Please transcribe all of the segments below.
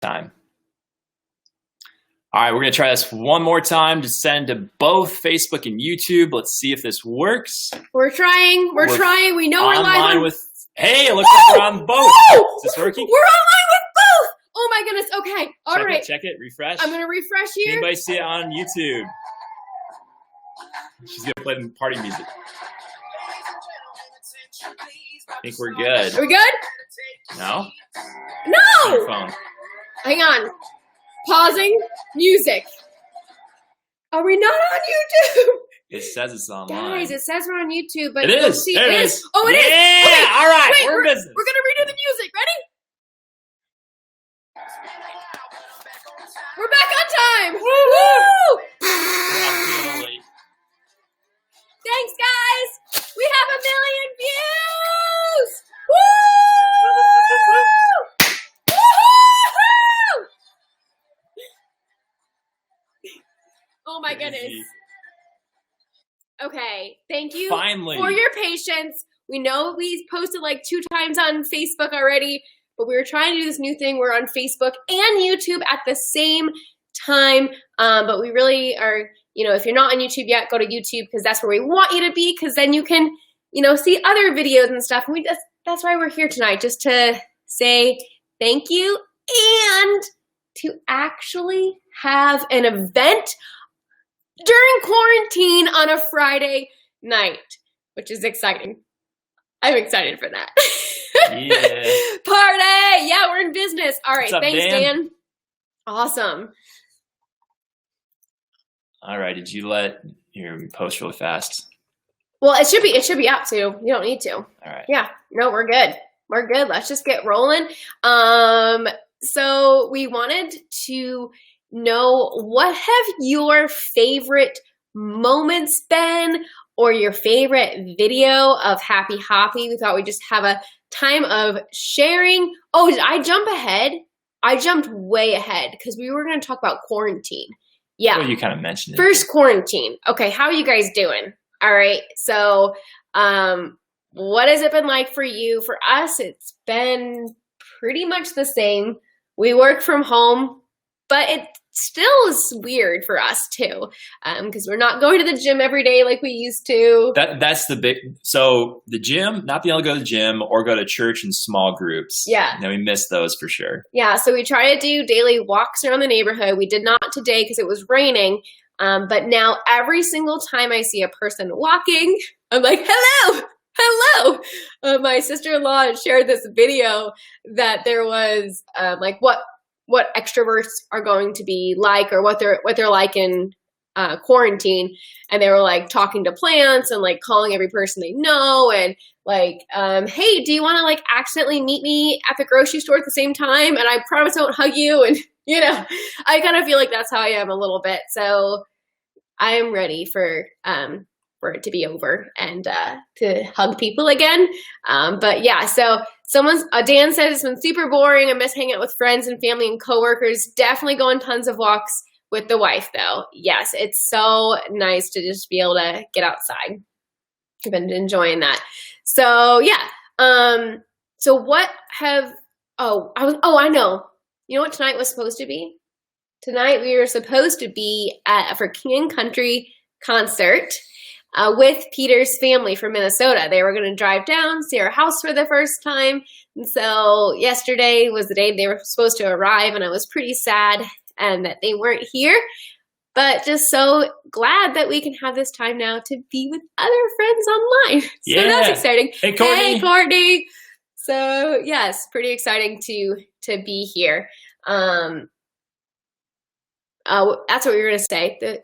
Time. All right, we're going to try this one more time to send to both Facebook and YouTube. Let's see if this works. We're trying. We're trying. We know we're live on... Hey, it looks like we're on both. Is this working? We're online with both. Oh my goodness. Okay. All right. Check it. Refresh. I'm going to refresh here. Anybody see it on YouTube? She's going to play the party music. I think we're good. Are we good? No? No! Your phone. Hang on. Pausing. Music. Are we not on YouTube? It says it's online. Guys, it says we're on YouTube, but it is. See, it is. Oh, it is. Yeah. Okay. All right. Wait, we're in business. We're gonna redo the music. Ready? We're back on time. Woo! Thanks, guys. We have 1 million views. Woo! Woo-hoo! Oh my goodness. Okay, thank you for your patience. We know we posted like 2 times on Facebook already, but we were trying to do this new thing. We're on Facebook and YouTube at the same time, but we really are, if you're not on YouTube yet, go to YouTube because that's where we want you to be because then you can, see other videos and stuff. And that's why we're here tonight, just to say thank you and to actually have an event during quarantine on a Friday night, which is exciting. I'm excited for that. Yeah. Party! Yeah, we're in business. All right, thanks, Dan. Awesome. All right, did you let your post really fast? Well, it should be up too. You don't need to. All right. Yeah, no, we're good. We're good. Let's just get rolling. So we wanted to know, what have your favorite moments been, or your favorite video of Happy Hoppy? We thought we'd just have a time of sharing. Oh, did I jump ahead? I jumped way ahead because we were going to talk about quarantine. Yeah. Well, you kind of mentioned it. First quarantine. Okay, how are you guys doing? All right, so what has it been like for you? For us, it's been pretty much the same. We work from home, but it still is weird for us too, because we're not going to the gym every day like we used to. That's the big. So the gym, not being able to go to the gym or go to church in small groups. Yeah, we miss those for sure. Yeah, so we try to do daily walks around the neighborhood. We did not today because it was raining, but now every single time I see a person walking, I'm like, hello. Hello. My sister-in-law shared this video that there was like what extroverts are going to be like, or what they're like in quarantine, and they were like talking to plants and like calling every person they know, and like, hey, do you want to like accidentally meet me at the grocery store at the same time, and I promise I won't hug you, and I kind of feel like that's how I am a little bit. So I am ready for it to be over and to hug people again. But yeah, so Dan said it's been super boring. I miss hanging out with friends and family and coworkers. Definitely go on tons of walks with the wife though. Yes, it's so nice to just be able to get outside. I've been enjoying that. So yeah. So what have, I know. You know what tonight was supposed to be? Tonight we were supposed to be at a For King and Country concert with Peter's family from Minnesota. They were going to drive down, see our house for the first time. And so yesterday was the day they were supposed to arrive, and I was pretty sad and that they weren't here. But just so glad that we can have this time now to be with other friends online. So that's exciting. Hey, Courtney. Hey, Courtney. So yes, pretty exciting to be here. That's what we were going to say.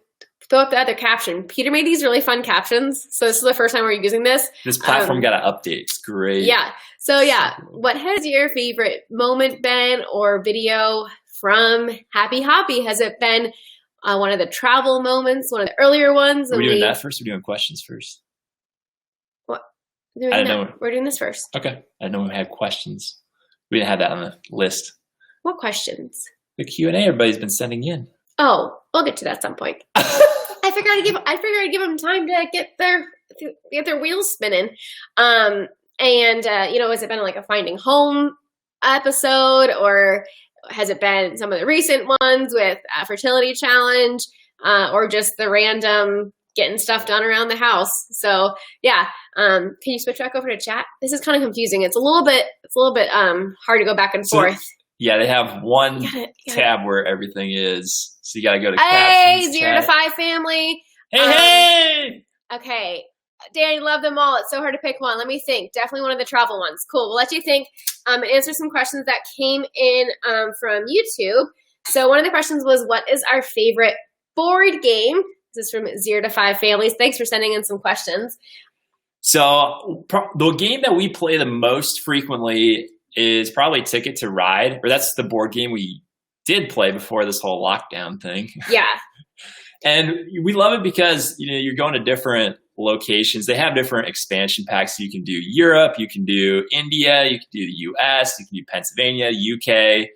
Throw up the other caption. Peter made these really fun captions. So this is the first time we're using this. This platform got an update. It's great. Yeah. So yeah, what has your favorite moment been, or video from Happy Hoppy? Has it been one of the travel moments, one of the earlier ones? Are we doing that first? Or are we doing questions first? What? I don't know. We're doing this first. Okay. I didn't know we had questions. We didn't have that on the list. What questions? The Q&A everybody's been sending in. Oh, we'll get to that at some point. I figured I'd give them time to get their wheels spinning. Has it been like a finding home episode, or has it been some of the recent ones with a fertility challenge, or just the random getting stuff done around the house? So yeah, can you switch back over to chat? This is kind of confusing. It's a little bit hard to go back and forth. Yeah, they have one tab where everything is. So you got to go to captions. 0 to 5 family. Hey! Okay. Danny, love them all. It's so hard to pick one. Let me think. Definitely one of the travel ones. Cool. We'll let you think and answer some questions that came in from YouTube. So one of the questions was, what is our favorite board game? This is from 0 to 5 families. Thanks for sending in some questions. So the game that we play the most frequently is probably Ticket to Ride, or that's the board game we did play before this whole lockdown thing. Yeah. And we love it because, you know, you're going to different locations. They have different expansion packs. You can do Europe, you can do India, you can do the US, you can do Pennsylvania, UK.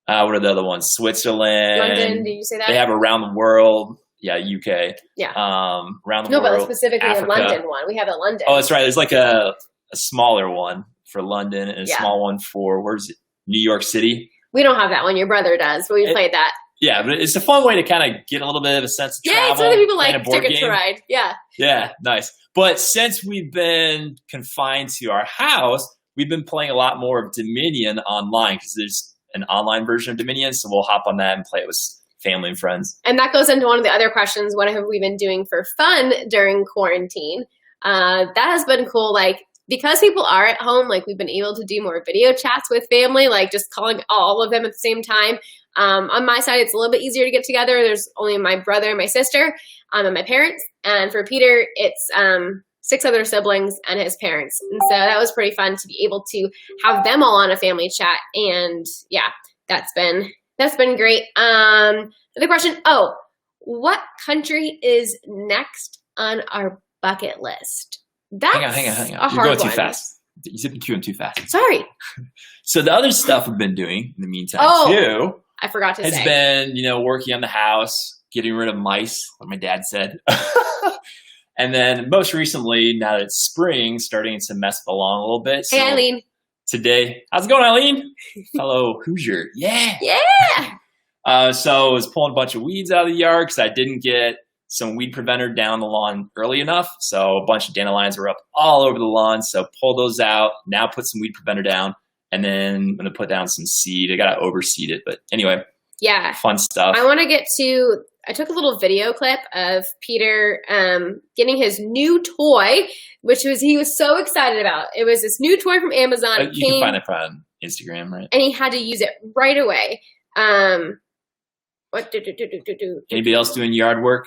What are the other ones? Switzerland. London, did you say that? They have around the world. Yeah, UK. Yeah. Around the world. No, but specifically Africa. the London one. We have a London. Oh, that's right. There's like a smaller one for London and a small one for, where's it? New York City. We don't have that one. Your brother does, but we played that. Yeah, but it's a fun way to kind of get a little bit of a sense of travel. Yeah, it's other people like Ticket game. to Ride. Yeah. Yeah, nice. But since we've been confined to our house, we've been playing a lot more of Dominion online because there's an online version of Dominion. So we'll hop on that and play it with family and friends. And that goes into one of the other questions. What have we been doing for fun during quarantine? That has been cool. Like, because people are at home, like, we've been able to do more video chats with family, like just calling all of them at the same time. On my side, it's a little bit easier to get together. There's only my brother and my sister, and my parents. And for Peter, it's 6 other siblings and his parents. And so that was pretty fun to be able to have them all on a family chat. And yeah, that's been great. The question, what country is next on our bucket list? That's hang on. You're going too fast. You're zipping too fast. Sorry. So the other stuff we've been doing in the meantime too, I forgot to say, has been, working on the house, getting rid of mice, like my dad said. And then most recently, now that it's spring, starting to mess it along a little bit. Hey, Eileen. Today, how's it going, Eileen? Hello, Hoosier. Yeah. Yeah. So I was pulling a bunch of weeds out of the yard because I didn't get some weed preventer down the lawn early enough. So a bunch of dandelions were up all over the lawn. So pull those out. Now put some weed preventer down. And then I'm going to put down some seed. I got to overseed it. But anyway. Yeah. Fun stuff. I want to get to, I took a little video clip of Peter getting his new toy, which he was so excited about. It was this new toy from Amazon. You can find it on Instagram, right? And he had to use it right away. Anybody else doing yard work?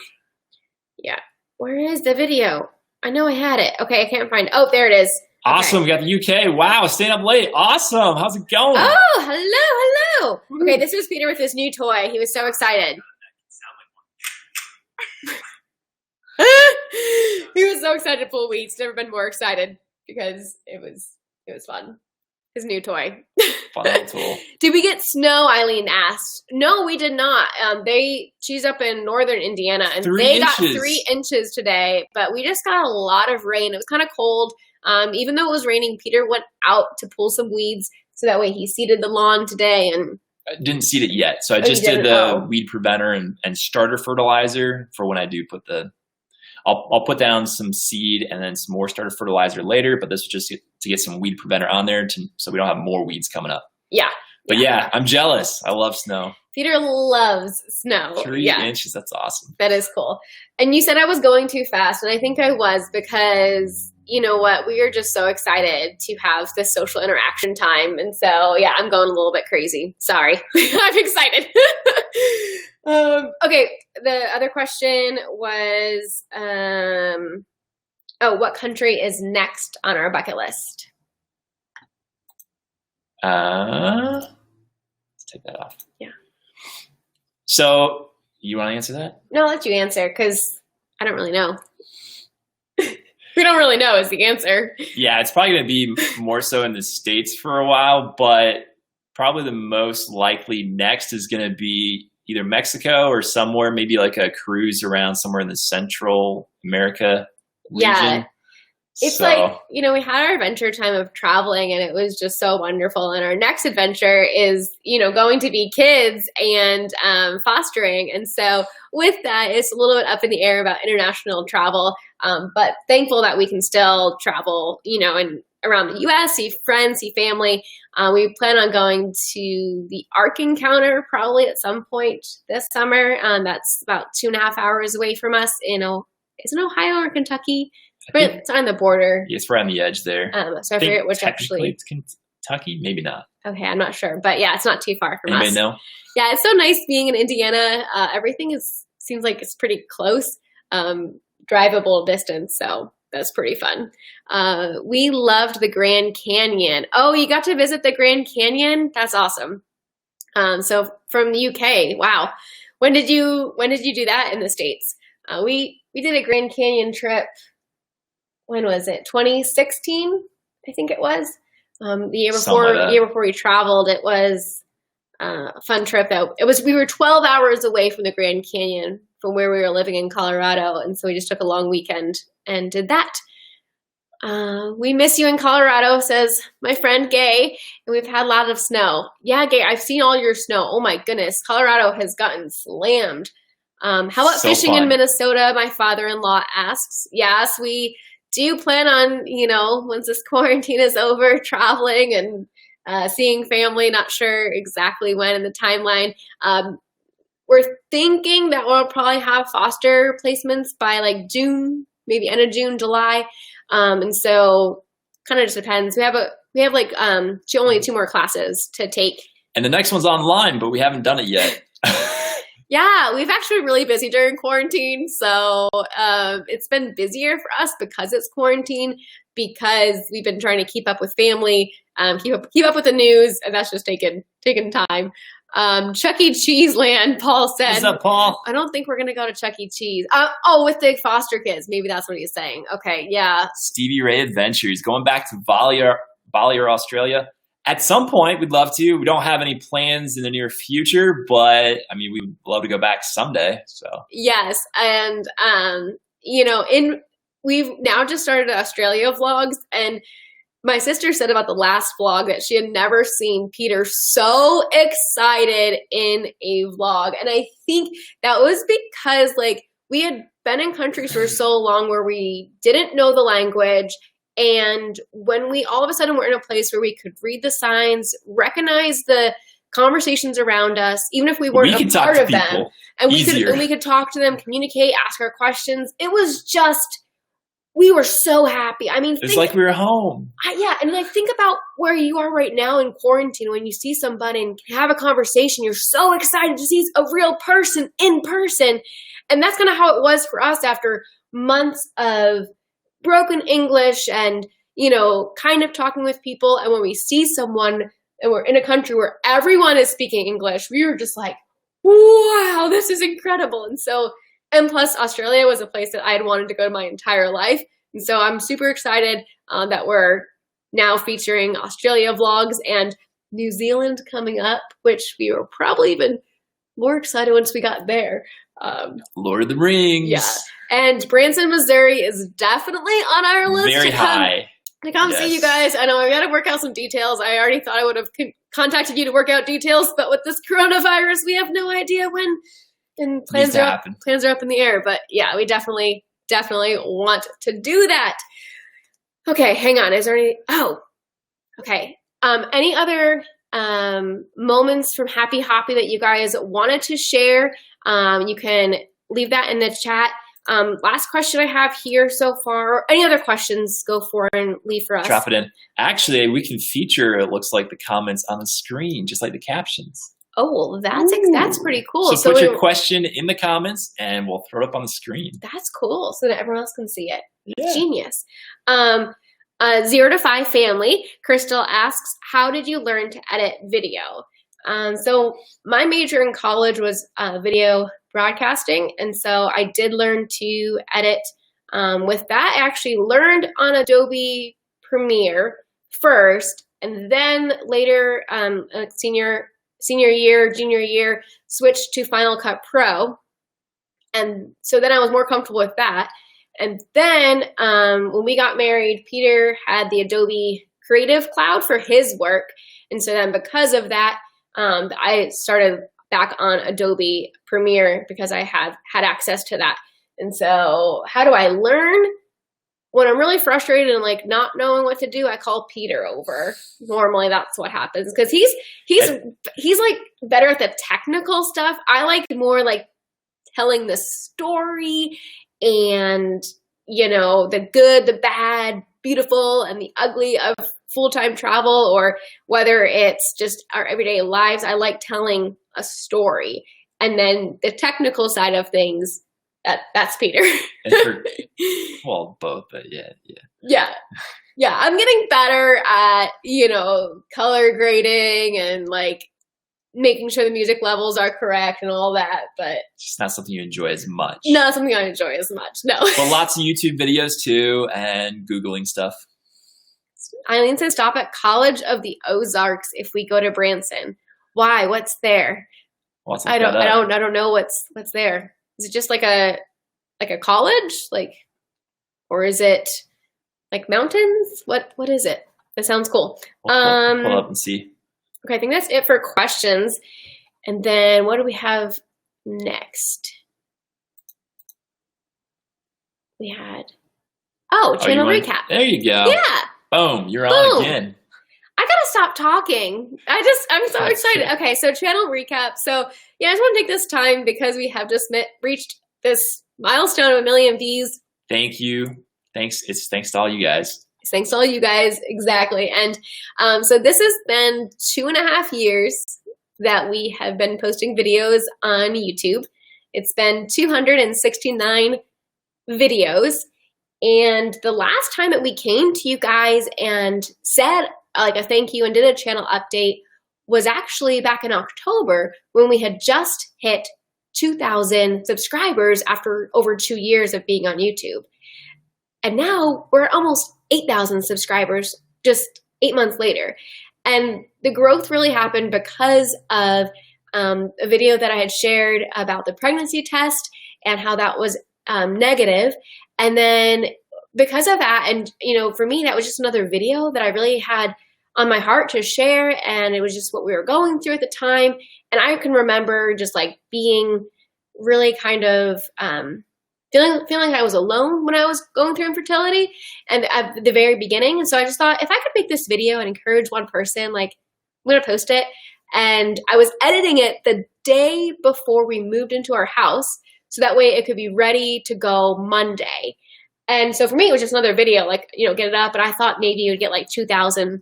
Yeah. Where is the video? I know I had it. Okay, I can't find it. Oh, there it is. Awesome. Okay. We got the UK. Wow, staying up late. Awesome. How's it going? Oh, hello. Okay, this was Peter with his new toy. He was so excited. He was so excited to pull weeds. Never been more excited because it was fun. His new toy. Fun little tool. Did we get snow? Eileen asked. No, we did not. She's up in northern Indiana, and they got 3 inches today. But we just got a lot of rain. It was kind of cold. Even though it was raining, Peter went out to pull some weeds, so that way he seeded the lawn today. And I didn't seed it yet, so I just did the weed preventer and starter fertilizer for when I do put the. I'll put down some seed and then some more starter fertilizer later, but this was just to get some weed preventer on there so we don't have more weeds coming up. Yeah. But yeah, I'm jealous. I love snow. Peter loves snow. 3 inches. That's awesome. That is cool. And you said I was going too fast, and I think I was because, you know what, we are just so excited to have this social interaction time. And so, yeah, I'm going a little bit crazy. Sorry. I'm excited. Okay, the other question was, what country is next on our bucket list? Let's take that off. Yeah. So, you want to answer that? No, I'll let you answer because I don't really know. We don't really know is the answer. Yeah, it's probably going to be more so in the States for a while, but probably the most likely next is going to be either Mexico or somewhere, maybe like a cruise around somewhere in the Central America region. Yeah. It's So like, we had our adventure time of traveling and it was just so wonderful. And our next adventure is, going to be kids and fostering. And so with that, it's a little bit up in the air about international travel. But thankful that we can still travel, and around the U.S., see friends, see family. We plan on going to the Ark Encounter probably at some point this summer. That's about 2.5 hours away from us is it Ohio or Kentucky? It's on the border. It's right on the edge there. So I forget which technically actually. It's Kentucky, maybe not. Okay, I'm not sure, but yeah, it's not too far from us. Anybody know? Yeah, it's so nice being in Indiana. Everything seems like it's pretty close, drivable distance. So that's pretty fun. We loved the Grand Canyon. Oh, you got to visit the Grand Canyon? That's awesome. So from the UK, wow. When did you do that in the States? We did a Grand Canyon trip. When was it? 2016, I think it was. The year before we traveled, it was a fun trip. We were 12 hours away from the Grand Canyon from where we were living in Colorado, and so we just took a long weekend and did that. We miss you in Colorado, says my friend Gay, and we've had a lot of snow. Yeah, Gay, I've seen all your snow. Oh my goodness, Colorado has gotten slammed. How about fishing in Minnesota? My father-in-law asks. Yes, we do plan on, once this quarantine is over, traveling and seeing family. Not sure exactly when in the timeline. We're thinking that we'll probably have foster placements by like June, maybe end of June, July. And so kind of just depends. We have only 2 more classes to take. And the next one's online, but we haven't done it yet. Yeah, we've actually been really busy during quarantine. So it's been busier for us because it's quarantine, because we've been trying to keep up with family, keep up with the news, and that's just taken time. Chuck E. Cheese land, Paul said. What's up, Paul? I don't think we're going to go to Chuck E. Cheese. With the foster kids. Maybe that's what he's saying. Okay, yeah. Stevie Ray Adventures, going back to Bali or Australia. At some point, we'd love to. We don't have any plans in the near future, but I mean, we'd love to go back someday. So yes, and we've now just started Australia vlogs, and my sister said about the last vlog that she had never seen Peter so excited in a vlog, and I think that was because we had been in countries for so long where we didn't know the language. And when we all of a sudden were in a place where we could read the signs, recognize the conversations around us, even if we weren't a part of them, and we could talk to them, communicate, ask our questions. It was just, we were so happy. I mean, it's like we were home. Yeah, and think about where you are right now in quarantine. When you see somebody and have a conversation, you're so excited to see a real person in person, and that's kind of how it was for us after months of broken English and, kind of talking with people. And when we see someone and we're in a country where everyone is speaking English, we were just like, wow, this is incredible. And plus Australia was a place that I had wanted to go to my entire life. And so I'm super excited that we're now featuring Australia vlogs and New Zealand coming up, which we were probably even more excited once we got there. Lord of the Rings. Yeah. And Branson, Missouri is definitely on our list. Very high. To come see you guys. I know I got to work out some details. I already thought I would have contacted you to work out details, but with this coronavirus, we have no idea when. And plans are up in the air. But yeah, we definitely want to do that. Okay, hang on. Is there any? Oh, okay. Any other moments from Happy Hoppy that you guys wanted to share? You can leave that in the chat. Last question I have here so far. Any other questions, go for and leave for us. Drop it in. Actually, we can feature, it looks like, the comments on the screen, just like the captions. Oh, well, that's pretty cool. So put your question in the comments, and we'll throw it up on the screen. That's cool, so that everyone else can see it. Yeah. Genius. 0 to 5 family. Crystal asks, how did you learn to edit video? So my major in college was video broadcasting, and so I did learn to edit with that. I actually learned on Adobe Premiere first, and then later, junior year, switched to Final Cut Pro, and so then I was more comfortable with that. And then when we got married, Peter had the Adobe Creative Cloud for his work. And so then because of that, I started back on Adobe Premiere because I had access to that. And so how do I learn? When I'm really frustrated and like not knowing what to do, I call Peter over. Normally that's what happens because he's like better at the technical stuff. I like more like telling the story and, you know, the good, the bad, beautiful, and the ugly of full-time travel, or whether it's just our everyday lives. I like telling a story. And then the technical side of things, that's Peter. Well, both, but yeah. Yeah, I'm getting better at, you know, color grading and like making sure the music levels are correct and all that, but it's just not something you enjoy as much. Not something I enjoy as much, no. But lots of YouTube videos too, and Googling stuff. Eileen says stop at College of the Ozarks if we go to Branson. Why? What's there? I don't know what's there. Is it just like a college? Like, or is it like mountains? What is it? That sounds cool. Pull up and see. Okay, I think that's it for questions. And then what do we have next? We had channel recap. There you go. Yeah. Boom, you're on again. I gotta stop talking. I'm so excited. Okay, so channel recap. So yeah, I just want to take this time because we have just reached this milestone of 1 million views. Thank you. Thanks to all you guys. Thanks to all you guys, exactly. And so this has been 2.5 years that we have been posting videos on YouTube. It's been 269 videos. And the last time that we came to you guys and said like a thank you and did a channel update was actually back in October when we had just hit 2,000 subscribers after over 2 years of being on YouTube. And now we're almost 8,000 subscribers just 8 months later. And the growth really happened because of a video that I had shared about the pregnancy test and how that was negative. And then because of that, and you know, for me, that was just another video that I really had on my heart to share. And it was just what we were going through at the time. And I can remember just like being really kind of feeling like I was alone when I was going through infertility and at the very beginning. And so I just thought, if I could make this video and encourage one person, like I'm going to post it. And I was editing it the day before we moved into our house. So that way it could be ready to go Monday. And so for me, it was just another video, like, you know, get it up. And I thought maybe it would get like 2,000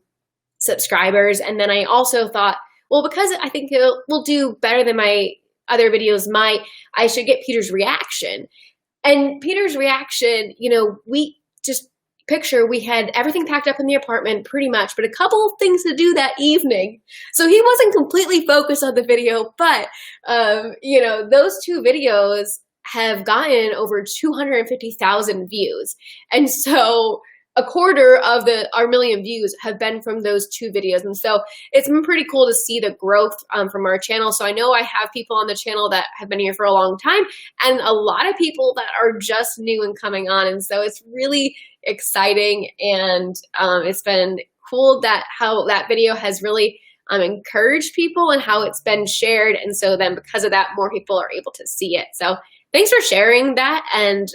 subscribers. And then I also thought, well, because I think it will do better than my other videos might, I should get Peter's reaction. And Peter's reaction, you know, we just picture we had everything packed up in the apartment pretty much, but a couple of things to do that evening. So he wasn't completely focused on the video, but, you know, those two videos have gotten over 250,000 views. And so a quarter of our million views have been from those two videos. And so it's been pretty cool to see the growth from our channel. So I know I have people on the channel that have been here for a long time and a lot of people that are just new and coming on. And so it's really exciting. And it's been cool that how that video has really encouraged people and how it's been shared. And so then because of that, more people are able to see it. So thanks for sharing that. And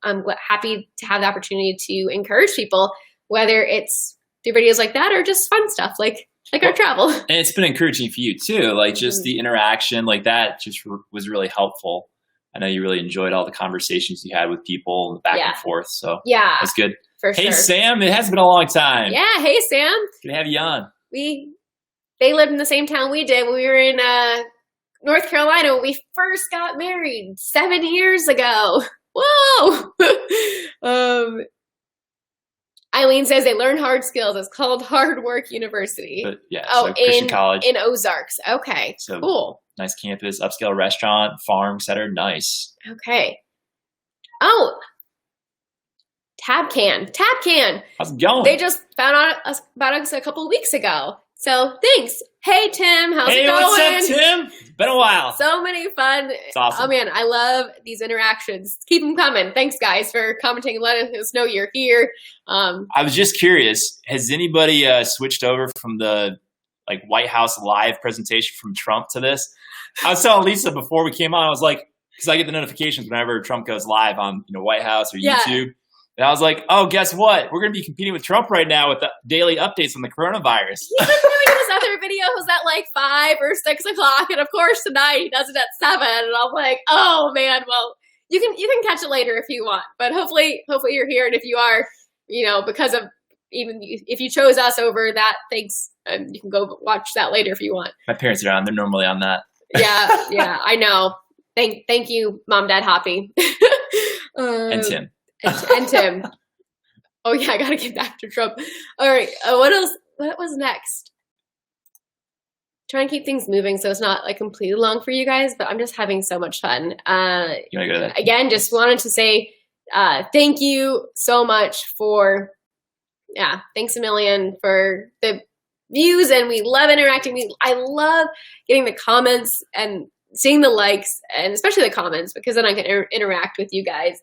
I'm happy to have the opportunity to encourage people, whether it's through videos like that or just fun stuff like our travel. And it's been encouraging for you too. Like just the interaction like that just was really helpful. I know you really enjoyed all the conversations you had with people back and forth. So yeah, that's good. For hey, sure. Sam, it has been a long time. Yeah. Hey, Sam. Good to have you on. They lived in the same town we did when we were in North Carolina when we first got married 7 years ago. Whoa! Eileen says they learn hard skills. It's called Hard Work University. But yeah, so Christian College. In Ozarks. Okay, so cool. Nice campus, upscale restaurant, farm, etc. Nice. Okay. Oh, Tab Can. How's it going? They just found out about us a couple of weeks ago. So thanks. Hey, Tim, how's it Hey, going? what's up, Tim? It's been a while. So many fun. It's awesome. Oh man, I love these interactions. Keep them coming. Thanks, guys, for commenting and letting us know you're here. I was just curious, has anybody switched over from the White House live presentation from Trump to this? I was telling Lisa before we came on, I was like, because I get the notifications whenever Trump goes live on White House or YouTube. And I was like, oh, guess what? We're going to be competing with Trump right now with the daily updates on the coronavirus. He's been doing his other videos at 5 or 6 o'clock. And of course, tonight he does it at 7. And I'm like, oh, man, well, you can catch it later if you want. But hopefully you're here. And if you are, because of even if you chose us over that, thanks. You can go watch that later if you want. My parents are on. They're normally on that. Yeah, I know. Thank you, Mom, Dad, Hoppy. And Tim. And Tim. Oh yeah, I gotta get back to Trump. All right, what else? What was next? Try and keep things moving so it's not completely long for you guys, but I'm just having so much fun. You wanna go to that? Again, just wanted to say thank you so much for thanks a million for the views, and we love interacting. I love getting the comments and seeing the likes, and especially the comments, because then I can interact with you guys.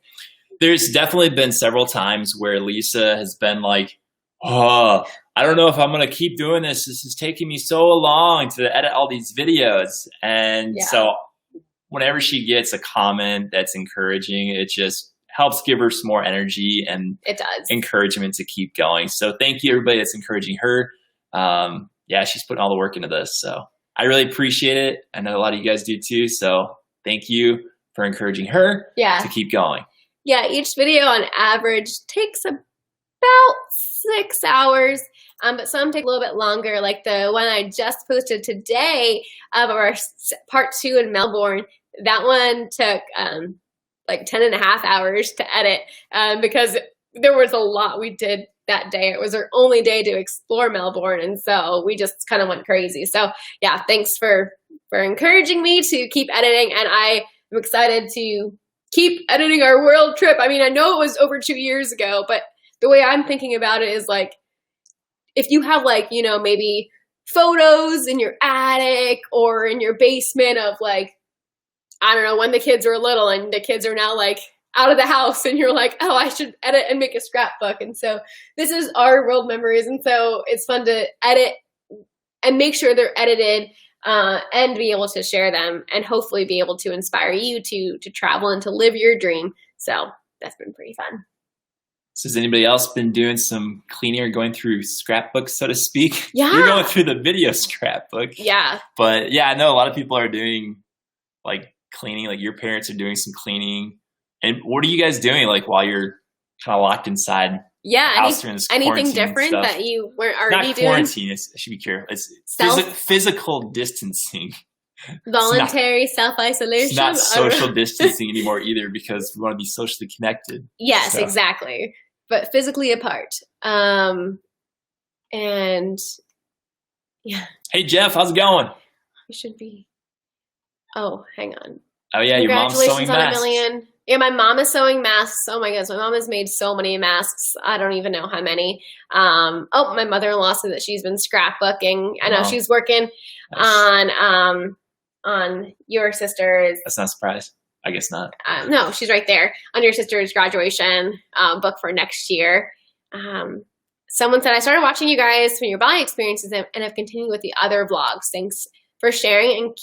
There's definitely been several times where Lisa has been like, oh, I don't know if I'm going to keep doing this. This is taking me so long to edit all these videos. And so whenever she gets a comment that's encouraging, it just helps give her some more energy and it does encouragement to keep going. So thank you, everybody that's encouraging her. She's putting all the work into this. So I really appreciate it. I know a lot of you guys do too. So thank you for encouraging her to keep going. Yeah, each video on average takes about 6 hours, but some take a little bit longer. Like the one I just posted today of our part 2 in Melbourne, that one took 10.5 hours to edit because there was a lot we did that day. It was our only day to explore Melbourne, and so we just kind of went crazy. So yeah, thanks for encouraging me to keep editing, and I am excited to keep editing our world trip. I mean, I know it was over 2 years ago, but the way I'm thinking about it is if you have maybe photos in your attic or in your basement of I don't know, when the kids were little and the kids are now out of the house, and you're like, oh, I should edit and make a scrapbook. And so this is our world memories. And so it's fun to edit and make sure they're edited and be able to share them and hopefully be able to inspire you to travel and to live your dream. So that's been pretty fun. So has anybody else been doing some cleaning or going through scrapbooks, so to speak? Yeah. You're going through the video scrapbook. Yeah. But yeah, I know a lot of people are doing cleaning, your parents are doing some cleaning. And what are you guys doing while you're kind of locked inside? Yeah, house during this anything different stuff? That you weren't already doing? Not quarantine, I should be careful. It's physical distancing. Voluntary self-isolation. It's not social distancing anymore either, because we want to be socially connected. Yes, exactly. But physically apart. And yeah. Hey Jeff, how's it going? We should be. Oh, hang on. Oh yeah, your mom's sewing masks. Yeah, my mom is sewing masks. Oh my goodness, my mom has made so many masks. I don't even know how many. My mother-in-law said that she's been scrapbooking. I know she's working on your sister's. That's not a surprise. I guess not. No, she's right there on your sister's graduation book for next year. Someone said, I started watching you guys from your Bali experiences and have continued with the other vlogs. Thanks for sharing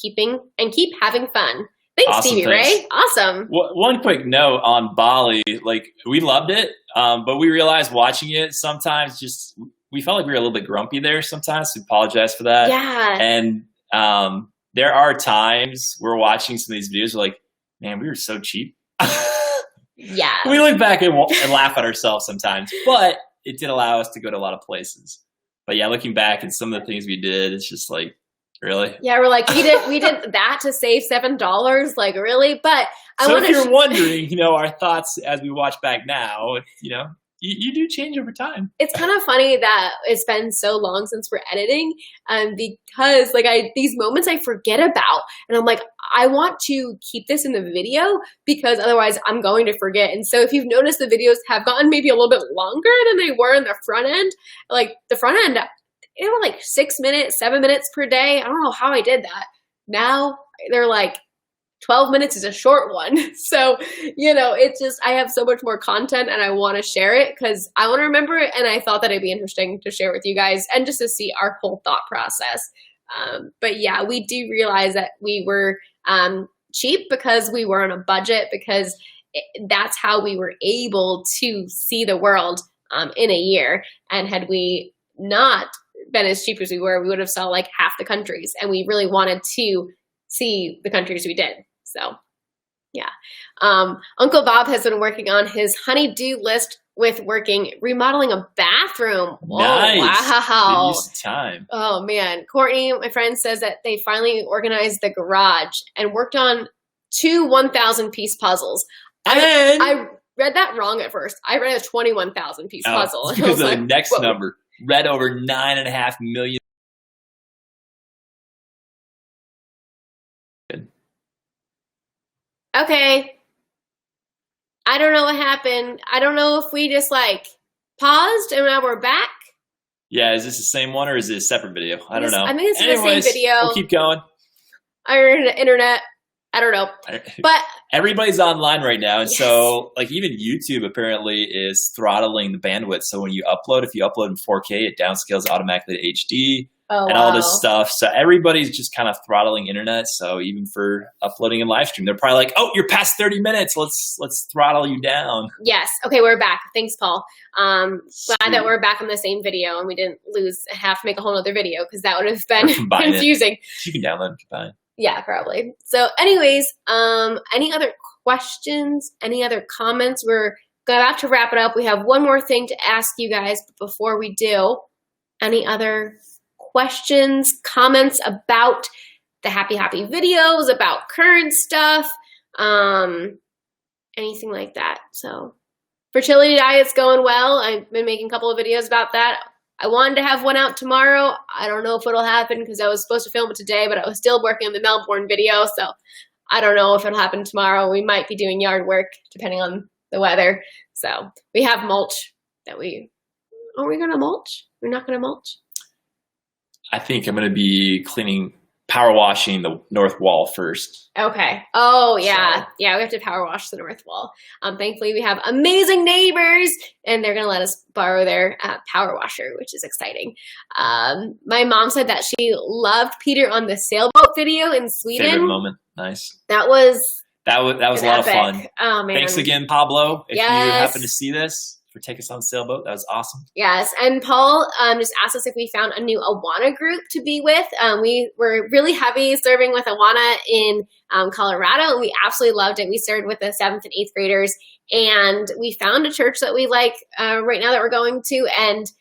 and keep having fun. Thanks, awesome, Stevie Ray. Awesome. One quick note on Bali, we loved it, but we realized watching it sometimes we felt like we were a little bit grumpy there sometimes. We apologize for that. Yeah. And there are times we're watching some of these videos, we're like, man, we were so cheap. Yeah. We look back and laugh at ourselves sometimes, but it did allow us to go to a lot of places. But yeah, looking back at some of the things we did, it's just really? Yeah, we're we did that to save $7, really? But if you're wondering, our thoughts as we watch back now, you do change over time. It's kind of funny that it's been so long since we're editing, because these moments I forget about, and I'm like, I want to keep this in the video because otherwise I'm going to forget. And so if you've noticed, the videos have gotten maybe a little bit longer than they were in the front end. The front end, they were like 6 minutes, 7 minutes per day. I don't know how I did that. Now they're like 12 minutes is a short one. So, it's just, I have so much more content and I want to share it because I want to remember it. And I thought that it'd be interesting to share with you guys and just to see our whole thought process. But yeah, we do realize that we were cheap because we were on a budget, because that's how we were able to see the world in a year. And had we not been as cheap as we were, we would have saw like half the countries. And we really wanted to see the countries we did. So yeah. Uncle Bob has been working on his honey-do list with remodeling a bathroom. Nice. Oh, wow. Good use of time. Oh man. Courtney, my friend, says that they finally organized the garage and worked on 2 1,000 piece puzzles. I read that wrong at first. I read a 21,000 piece puzzle. Because of the next number. Read over 9.5 million. Okay. I don't know what happened. I don't know if we just like paused and now we're back. Yeah, is this the same one or is it a separate video? I don't know. I think it's the same video. We'll keep going. Our internet. I don't know. But everybody's online right now. And so like even YouTube apparently is throttling the bandwidth. So when you upload, if you upload in 4K, it downscales automatically to HD all this stuff. So everybody's just kind of throttling internet. So even for uploading and live stream, they're probably like, oh, you're past 30 minutes. Let's throttle you down. Yes. Okay, we're back. Thanks, Paul. Glad that we're back on the same video and we didn't have to make a whole other video because that would have been confusing. You can download and combine. Yeah, probably. So anyways, any other questions? Any other comments? We're about to wrap it up. We have one more thing to ask you guys, but before we do, any other questions, comments about the happy videos, about current stuff, anything like that. So fertility diet's going well. I've been making a couple of videos about that. I wanted to have one out tomorrow. I don't know if it'll happen because I was supposed to film it today, but I was still working on the Melbourne video. So I don't know if it'll happen tomorrow. We might be doing yard work depending on the weather. So we have mulch that are we going to mulch? We're not going to mulch? I think I'm going to be power washing the north wall first. Okay. Oh, yeah. So. Yeah, we have to power wash the north wall. Thankfully, we have amazing neighbors, and they're going to let us borrow their power washer, which is exciting. My mom said that she loved Peter on the sailboat video in Sweden. Favorite moment. Nice. That was a lot of fun. Oh, man. Thanks again, Pablo. If you happen to see this, for Take Us on Sailboat. That was awesome. Yes. And Paul just asked us if we found a new Awana group to be with. We were really heavy serving with Awana in Colorado, and we absolutely loved it. We served with the 7th and 8th graders, and we found a church that we like right now that we're going to, and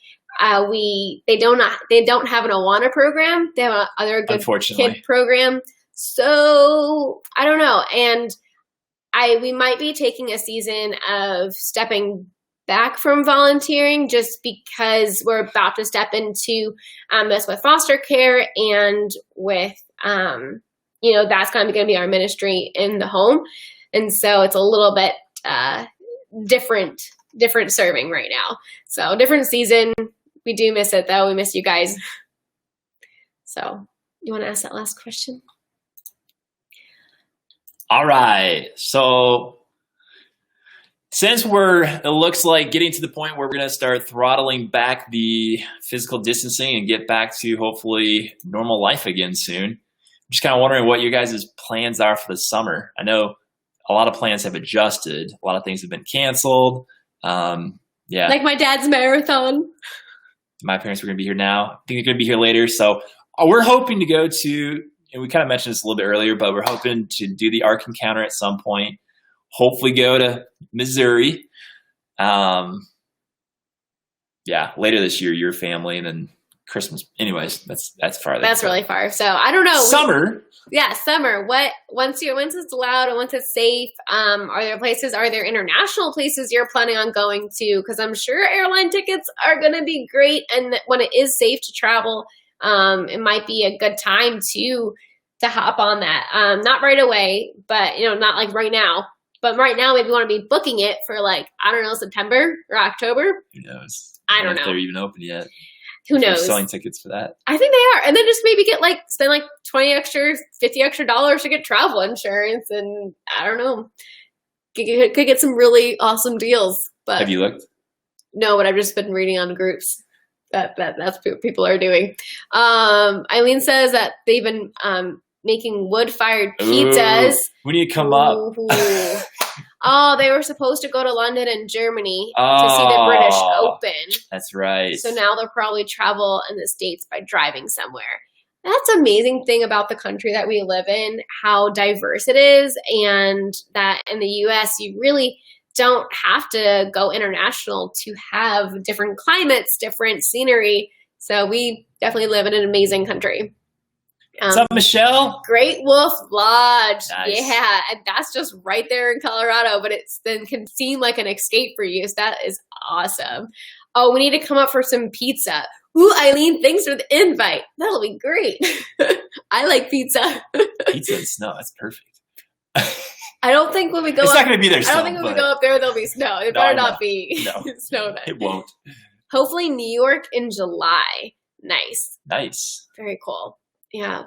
they don't have an Awana program. They have another good kid program. So I don't know. And we might be taking a season of stepping back from volunteering just because we're about to step into this with foster care and with, that's going to be our ministry in the home. And so it's a little bit different serving right now. So different season. We do miss it though. We miss you guys. So you want to ask that last question? All right. So since it looks like getting to the point where we're going to start throttling back the physical distancing and get back to hopefully normal life again soon, I'm just kind of wondering what you guys' plans are for the summer. I know a lot of plans have adjusted. A lot of things have been canceled. Yeah. Like my dad's marathon. My parents were going to be here now. I think they're going to be here later. So we're hoping to go to, and we kind of mentioned this a little bit earlier, but we're hoping to do the Ark Encounter at some point. Hopefully go to Missouri. Later this year, your family, and then Christmas. Anyways, that's farther. That's really far. So I don't know. Summer. Summer. Once it's allowed and once it's safe, are there international places you're planning on going to? Because I'm sure airline tickets are going to be great, and when it is safe to travel, it might be a good time to hop on that. Not right away, but not like right now. But right now, maybe you want to be booking it for September or October. Who knows? I don't know. If they're even open yet. Who They're knows? selling tickets for that. I think they are. And then just maybe spend like $50 extra to get travel insurance. And I don't know, could get some really awesome deals. But Have you looked? No, but I've just been reading on groups that's what people are doing. Eileen says that they've been making wood-fired pizzas. Ooh, we need to come up. Oh, they were supposed to go to London and Germany to see the British Open. That's right. So now they'll probably travel in the States by driving somewhere. That's an amazing thing about the country that we live in, how diverse it is, and that in the U.S. you really don't have to go international to have different climates, different scenery. So we definitely live in an amazing country. What's up, Michelle? Great Wolf Lodge. Nice. Yeah, and that's just right there in Colorado, but it then can seem like an escape for you. So that is awesome. Oh, we need to come up for some pizza. Ooh, Eileen, thanks for the invite. That'll be great. I like pizza. Pizza and snow. That's perfect. I don't think when we go it's up, not going to be there. I don't think when we go up there, there'll be snow. It better not be snow then. It won't. Hopefully New York in July. Nice. Nice. Very cool. Yeah.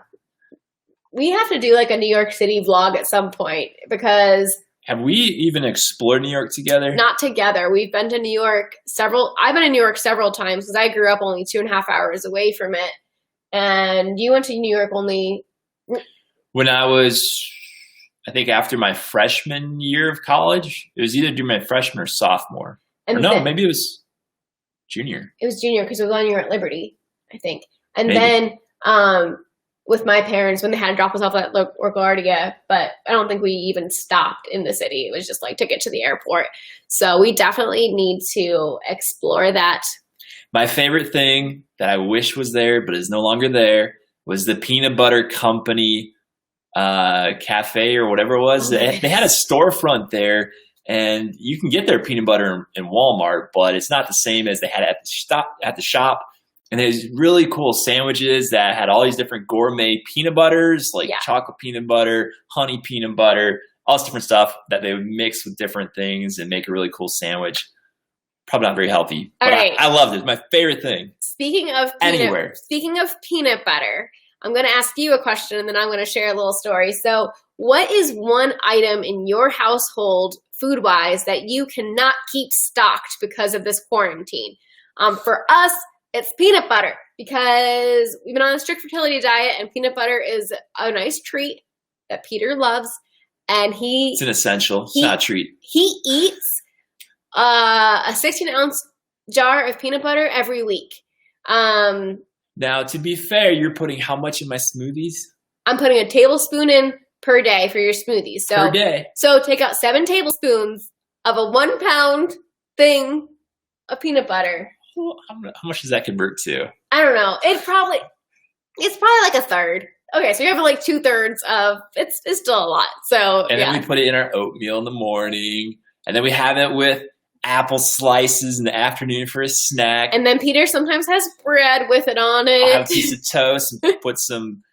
We have to do like a New York City vlog at some point because... Have we even explored New York together? Not together. We've been to New York I've been in New York several times because I grew up only 2.5 hours away from it. And you went to New York only... When I was, I think after my freshman year of college, it was either during my freshman or sophomore. And maybe it was junior. It was junior because we were on New York at Liberty, I think. And Maybe. then with my parents when they had to drop us off at LaGuardia, but I don't think we even stopped in the city. It was just like to get to the airport. So we definitely need to explore that. My favorite thing that I wish was there but is no longer there was the Peanut Butter Company cafe or whatever it was. Oh, they had a storefront there, and you can get their peanut butter in Walmart, but it's not the same as they had at the shop. And there's really cool sandwiches that had all these different gourmet peanut butters, like chocolate peanut butter, honey peanut butter, all this different stuff that they would mix with different things and make a really cool sandwich. Probably not very healthy, but I loved it. It's my favorite thing. Speaking of peanut butter, I'm going to ask you a question and then I'm going to share a little story. So what is one item in your household food-wise that you cannot keep stocked because of this quarantine? For us, it's peanut butter because we've been on a strict fertility diet and peanut butter is a nice treat that Peter loves. And it's an essential. It's not a treat. He eats a 16-ounce jar of peanut butter every week. Now, to be fair, you're putting how much in my smoothies? I'm putting a tablespoon in per day for your smoothies. So, per day. So take out 7 tablespoons of a 1 pound thing of peanut butter. How much does that convert to? I don't know. It's probably like a third. Okay, so you have like 2/3 of it's still a lot. So then we put it in our oatmeal in the morning, and then we have it with apple slices in the afternoon for a snack. And then Peter sometimes has bread with it on it. I'll have a piece of toast and put some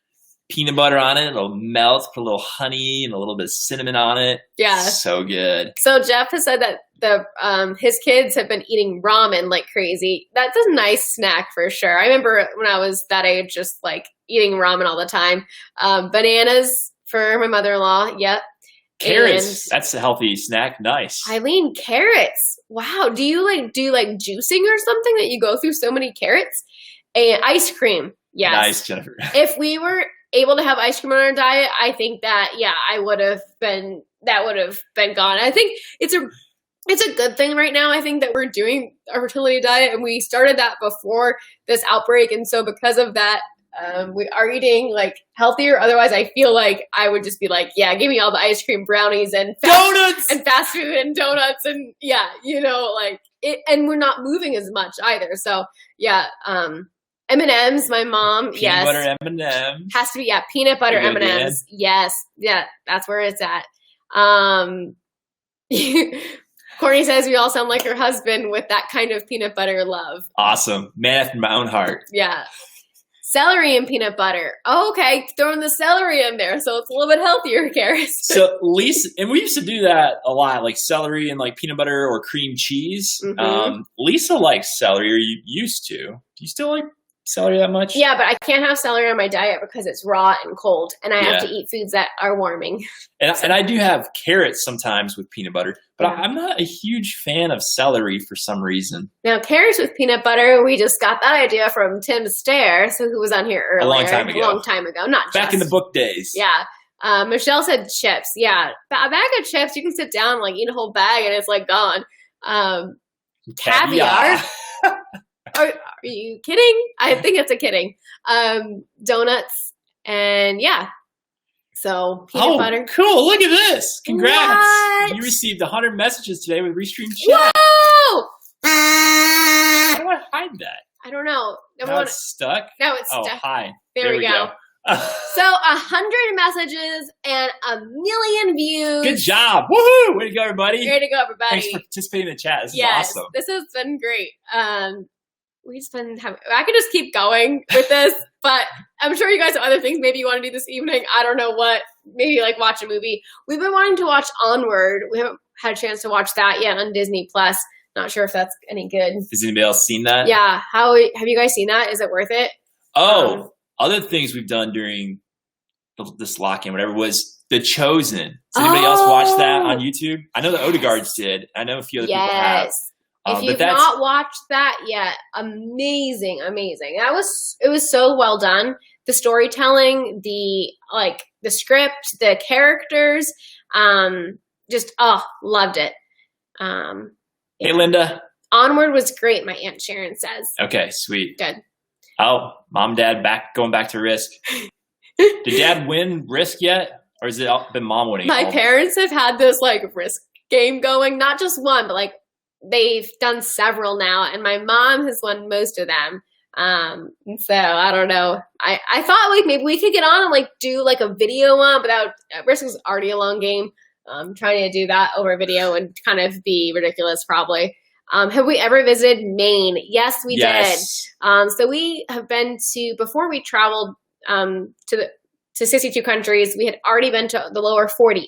peanut butter on it. It'll melt, put a little honey and a little bit of cinnamon on it. Yeah. So good. So Jeff has said that his kids have been eating ramen like crazy. That's a nice snack for sure. I remember when I was that age, just like eating ramen all the time. Bananas for my mother-in-law. Yep. Carrots. That's a healthy snack. Nice. Eileen, carrots. Wow. Do you do juicing or something that you go through so many carrots? And ice cream. Yes. Nice, Jennifer. If we were able to have ice cream on our diet, I think that, that would have been gone. I think it's a good thing right now. I think that we're doing a fertility diet and we started that before this outbreak. And so because of that, we are eating like healthier. Otherwise I feel like I would just be like, give me all the ice cream, brownies and donuts and fast food and donuts. And and we're not moving as much either. So M&Ms, my mom, peanut butter M&Ms. Has to be, peanut butter M&Ms. Yes. Yeah, that's where it's at. Courtney says we all sound like her husband with that kind of peanut butter love. Awesome. Man after my own heart. Yeah. celery and peanut butter. Oh, okay, throwing the celery in there, so it's a little bit healthier, Karis. So Lisa, and we used to do that a lot, like celery and like peanut butter or cream cheese. Lisa likes celery, or you used to. Do you still like celery that much? Yeah, but I can't have celery on my diet because it's raw and cold, and I have to eat foods that are warming. And I do have carrots sometimes with peanut butter, but I'm not a huge fan of celery for some reason. Now, carrots with peanut butter, we just got that idea from Tim Stair, who was on here earlier. A long time ago. Not back in the book days. Yeah. Michelle said chips. Yeah. A bag of chips, you can sit down and like eat a whole bag and it's like gone. Caviar. Are you kidding? I think it's a kidding. Donuts and so peanut butter. Cool. Look at this. Congrats. What? You received 100 messages today with Restream Chat. Whoa! How do I hide that? I don't know. Now it's stuck? Now it's stuck. Oh, hi. There we go. So 100 messages and 1 million views. Good job. Woohoo! Way to go, everybody. Way to go, everybody. Thanks for participating in the chat. This is awesome. This has been great. I could just keep going with this, but I'm sure you guys have other things maybe you want to do this evening. I don't know what. Maybe like watch a movie. We've been wanting to watch Onward. We haven't had a chance to watch that yet on Disney Plus. Not sure if that's any good. Has anybody else seen that? Yeah. Have you guys seen that? Is it worth it? Oh, other things we've done during this lock-in, whatever, was The Chosen. Does anybody else watch that on YouTube? I know the Odegaards did. I know a few other people have. If you've not watched that yet, amazing. It was so well done. The storytelling, the script, the characters, loved it. Hey, Linda. Onward was great, my Aunt Sharon says. Okay, sweet. Good. Oh, mom, dad, going back to Risk. Did dad win Risk yet? Or has it been mom winning? My parents have had this Risk game going, not just one, but they've done several now, and my mom has won most of them. So I don't know. I thought maybe we could get on and do a video one, but Risk was already a long game. Trying to do that over video would kind of be ridiculous probably. Have we ever visited Maine? Yes, we did. So we have been to, before we traveled to 62 countries, we had already been to the lower 48.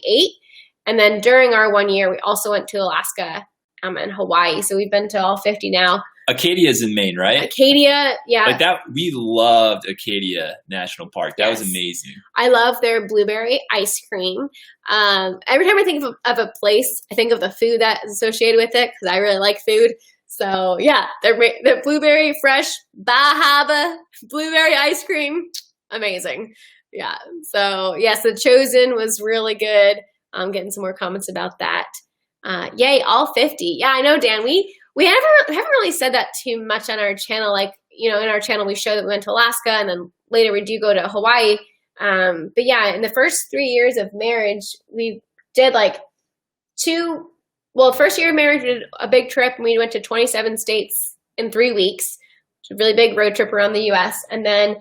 And then during our 1 year, we also went to Alaska and Hawaii. So we've been to all 50 now. Acadia's in Maine, right? Acadia, yeah. We loved Acadia National Park. That was amazing. I love their blueberry ice cream. Every time I think of a place, I think of the food that is associated with it because I really like food. So yeah, the blueberry fresh Bahaba blueberry ice cream, amazing. Yeah. So yes, The Chosen was really good. I'm getting some more comments about that. Yay, all 50. Yeah, I know, Dan. We haven't really said that too much on our channel. In our channel, we show that we went to Alaska, and then later we do go to Hawaii. But yeah, in the first 3 years of marriage, we did first year of marriage, we did a big trip, and we went to 27 states in 3 weeks. It's a really big road trip around the U.S. And then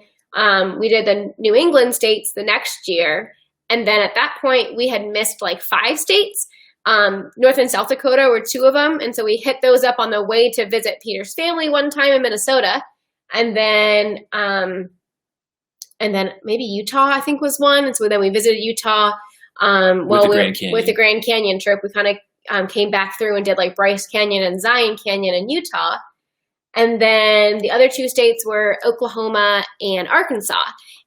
we did the New England states the next year. And then at that point, we had missed 5 states. North and South Dakota were 2 of them. And so we hit those up on the way to visit Peter's family one time in Minnesota. And then maybe Utah, I think, was one. And so then we visited Utah. With the Grand Canyon trip, we kind of came back through and did Bryce Canyon and Zion Canyon in Utah. And then the other 2 states were Oklahoma and Arkansas.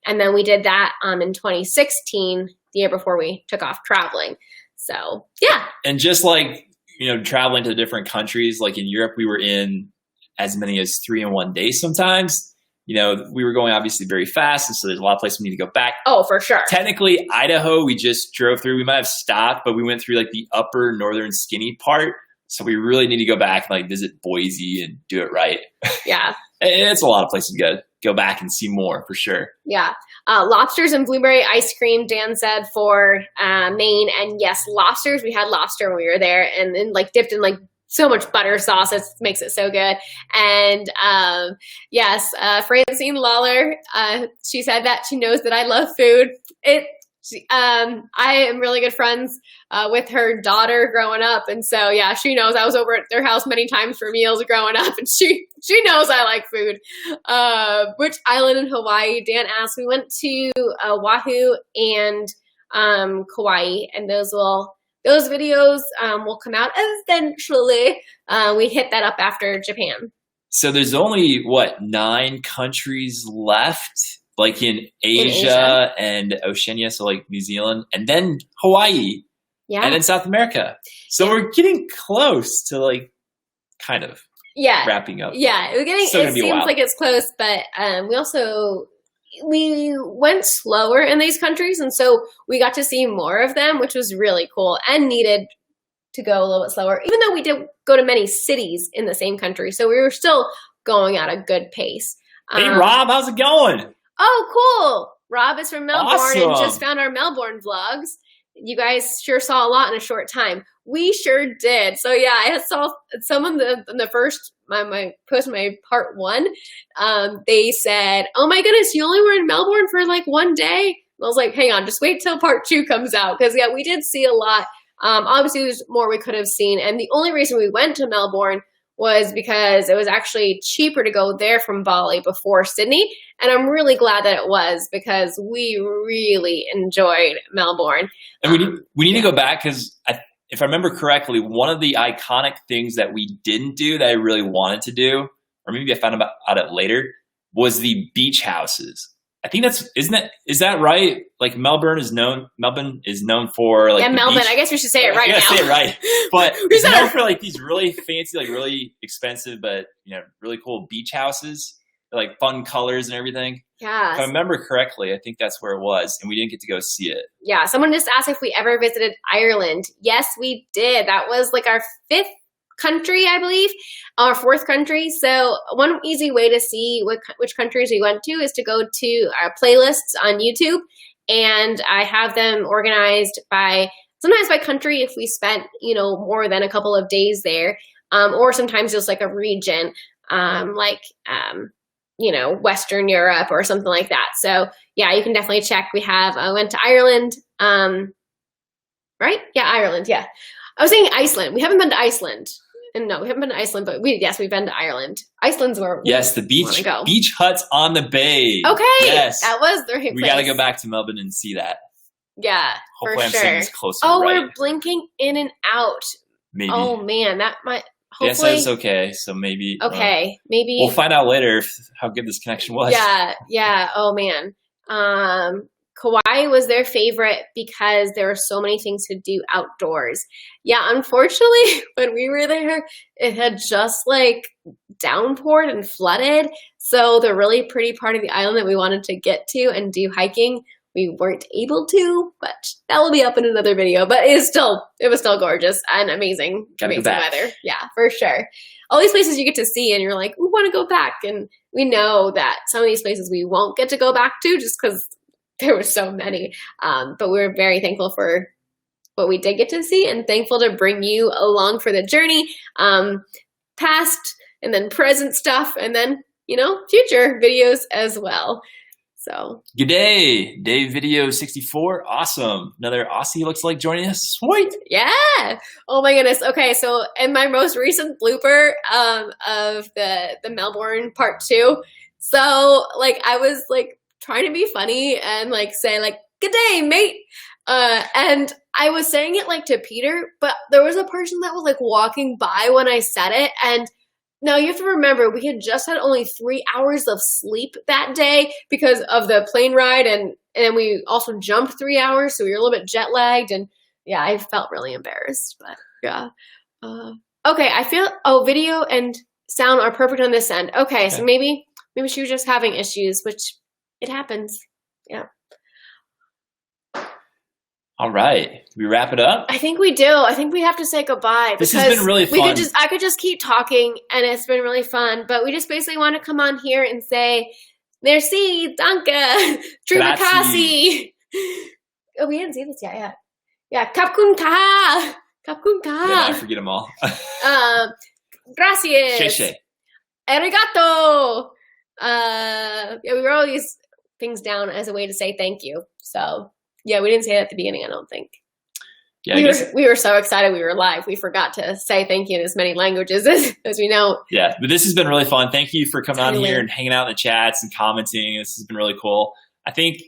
And then we did that in 2016, the year before we took off traveling. So, yeah. And just traveling to different countries, in Europe, we were in as many as 3 in one day sometimes. We were going obviously very fast, and so there's a lot of places we need to go back. Oh, for sure. Technically, Idaho, we just drove through. We might have stopped, but we went through the upper northern skinny part. So we really need to go back and visit Boise and do it right. Yeah. And it's a lot of places to go back and see more for sure. Yeah. Lobsters and blueberry ice cream, Dan said, for Maine. And yes, lobsters. We had lobster when we were there, and then dipped in so much butter sauce. It makes it so good. And yes, Francine Lawler, she said that she knows that I love food. I am really good friends with her daughter growing up, and so yeah, she knows I was over at their house many times for meals growing up, and she knows I like food. Which island in Hawaii? Dan asked. We went to Oahu and Kauai, and those videos will come out eventually. We hit that up after Japan. So there's only, what, 9 countries left? Like in Asia and Oceania, so like New Zealand, and then Hawaii, and then South America. So we're getting close to like kind of wrapping up. Yeah, it seems like it's close, but we went slower in these countries, and so we got to see more of them, which was really cool and needed to go a little bit slower, even though we did go to many cities in the same country. So we were still going at a good pace. Hey, Rob, how's it going? Oh, cool. Rob is from Melbourne and Awesome. just found our Melbourne vlogs. You guys sure saw a lot in a short time. We sure did. So yeah, I saw some of the first, my post, my part 1, they said, oh my goodness, you only were in Melbourne for like 1 day? And I was like, hang on, just wait till part 2 comes out. Because yeah, we did see a lot. Obviously there's more we could have seen. And the only reason we went to Melbourne was because it was actually cheaper to go there from Bali before Sydney. And I'm really glad that it was, because we really enjoyed Melbourne. And we need to go back, because if I remember correctly, one of the iconic things that we didn't do that I really wanted to do, or maybe I found out it later, was the beach houses. I think is that right? Like Melbourne is known for like Melbourne. Beach. I guess we should say it right now. Say it right. But it's known for like these really fancy, like really expensive, but really cool beach houses, like fun colors and everything. Yeah. If I remember correctly, I think that's where it was, and we didn't get to go see it. Yeah. Someone just asked if we ever visited Ireland. Yes, we did. That was like our 5th country, I believe, our 4th country. So one easy way to see which countries we went to is to go to our playlists on YouTube, and I have them organized sometimes by country if we spent more than a couple of days there, or sometimes just like a region, Western Europe or something like that. So yeah, you can definitely check. I went to Ireland, right? Yeah, Ireland. Yeah, I was saying Iceland. We haven't been to Iceland. And no, we haven't been to Iceland, but we've been to Ireland. Iceland's where the beach huts on the bay. Okay, yes, that was the right place. We got to go back to Melbourne and see that. Yeah, hopefully for sure. I'm saying this closer. Oh, right. We're blinking in and out. Maybe. Oh man, that might. Hopefully. Yes, that's okay. So maybe. Okay, maybe we'll find out later how good this connection was. Yeah. Oh man. Kauai was their favorite because there were so many things to do outdoors. Yeah, unfortunately, when we were there, it had just like downpoured and flooded. So the really pretty part of the island that we wanted to get to and do hiking, we weren't able to, but that will be up in another video. But it was still gorgeous and amazing weather. Yeah, for sure. All these places you get to see and you're like, we want to go back. And we know that some of these places we won't get to go back to just because there were so many, but we're very thankful for what we did get to see and thankful to bring you along for the journey, past and then present stuff, and then, future videos as well. So. Good day. Day video 64. Awesome. Another Aussie looks like joining us. Sweet. Yeah. Oh my goodness. Okay. So in my most recent blooper of the Melbourne part 2, so like I was like, trying to be funny and like say like, good day, mate. And I was saying it like to Peter, but there was a person that was like walking by when I said it. And now you have to remember, we had just had only 3 hours of sleep that day because of the plane ride. And we also jumped 3 hours. So we were a little bit jet lagged. And yeah, I felt really embarrassed, but yeah. Okay. I feel, video and sound are perfect on this end. Okay. So maybe she was just having issues, which it happens. Yeah. All right. We wrap it up? I think we do. I think we have to say goodbye. This has been really fun. I could just keep talking and it's been really fun, but we just basically want to come on here and say, merci, danke, terima kasih. Oh, we didn't see this yet. Yeah. Kapkun ka. Kapkun ka. Yeah, I forget them all. Gracias. Sheshe. Arigato. We wrote all these things down as a way to say thank you. So Yeah, we didn't say that at the beginning, I don't think. Yeah, we were so excited we were live. We forgot to say thank you in as many languages as we know. Yeah, but this has been really fun. Thank you for coming on here and hanging out in the chats and commenting. This has been really cool. I think,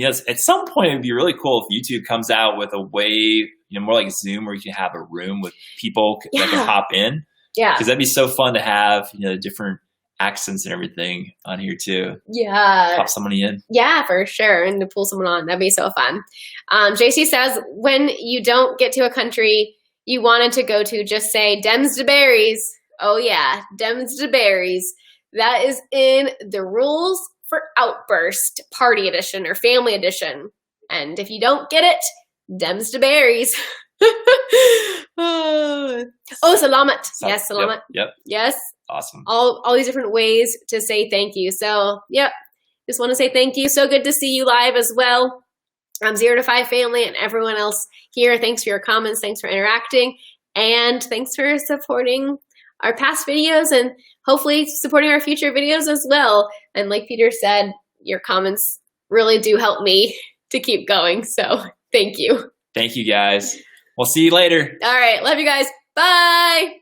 at some point it'd be really cool if YouTube comes out with a way, more like Zoom, where you can have a room with people that can hop in. Yeah. Because that'd be so fun to have, different accents and everything on here too. Yeah. Pop somebody in. Yeah, for sure. And to pull someone on. That'd be so fun. JC says, when you don't get to a country you wanted to go to, just say Dems de berries. Oh yeah, Dems de berries. That is in the rules for Outburst Party Edition or Family Edition. And if you don't get it, Dems de berries. Oh, salamat. Yes, salamat. Yep. Yes. Awesome. All these different ways to say thank you. So, yep. Just want to say thank you. So good to see you live as well. 0 to 5 family and everyone else here. Thanks for your comments. Thanks for interacting. And thanks for supporting our past videos and hopefully supporting our future videos as well. And like Peter said, your comments really do help me to keep going. So thank you. Thank you, guys. We'll see you later. All right. Love you guys. Bye.